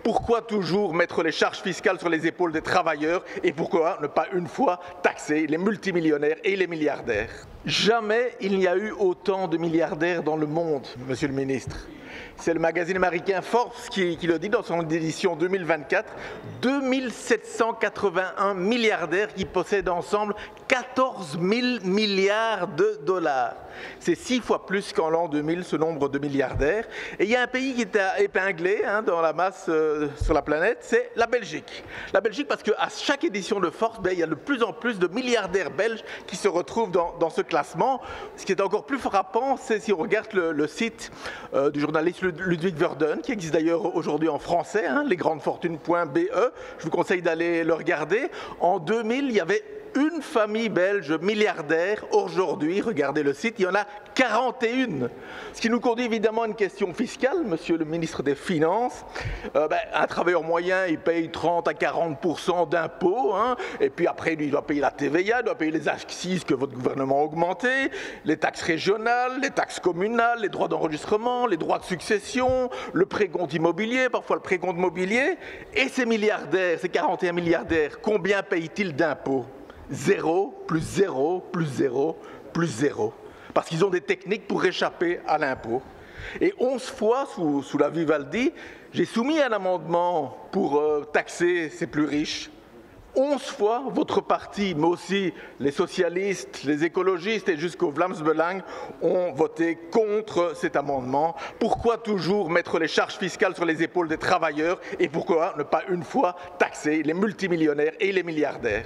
Pourquoi toujours mettre les charges fiscales sur les épaules des travailleurs et pourquoi ne pas une fois taxer les multimillionnaires et les milliardaires? Jamais il n'y a eu autant de milliardaires dans le monde, Monsieur le ministre. C'est le magazine américain Forbes qui le dit dans son édition 2024. 2781 milliardaires qui possèdent ensemble 14 000 milliards de dollars. C'est 6 fois plus qu'en l'an 2000, ce nombre de milliardaires. Et il y a un pays qui est épinglé dans la masse sur la planète, c'est la Belgique. La Belgique parce qu'à chaque édition de Forbes, il y a de plus en plus de milliardaires belges qui se retrouvent dans ce classement. Ce qui est encore plus frappant, c'est si on regarde le site du journaliste Ludwig Verden, qui existe d'ailleurs aujourd'hui en français, lesgrandefortunes.be. Je vous conseille d'aller le regarder. En 2000, il y avait une famille belge milliardaire. Aujourd'hui, regardez le site, il y en a 41. Ce qui nous conduit évidemment à une question fiscale, Monsieur le ministre des Finances. Un travailleur moyen, il paye 30 à 40% d'impôts, et puis après, il doit payer la TVA, il doit payer les accises que votre gouvernement a augmentées, les taxes régionales, les taxes communales, les droits d'enregistrement, les droits de succession, le précompte immobilier, parfois le précompte mobilier. Et ces milliardaires, ces 41 milliardaires, combien payent-ils d'impôts? 0, plus 0, plus 0, plus 0. Parce qu'ils ont des techniques pour échapper à l'impôt. Et 11 fois, sous la Vivaldi, j'ai soumis un amendement pour taxer ces plus riches. 11 fois, votre parti, mais aussi les socialistes, les écologistes et jusqu'au Vlaams Belang ont voté contre cet amendement. Pourquoi toujours mettre les charges fiscales sur les épaules des travailleurs et pourquoi ne pas une fois taxer les multimillionnaires et les milliardaires?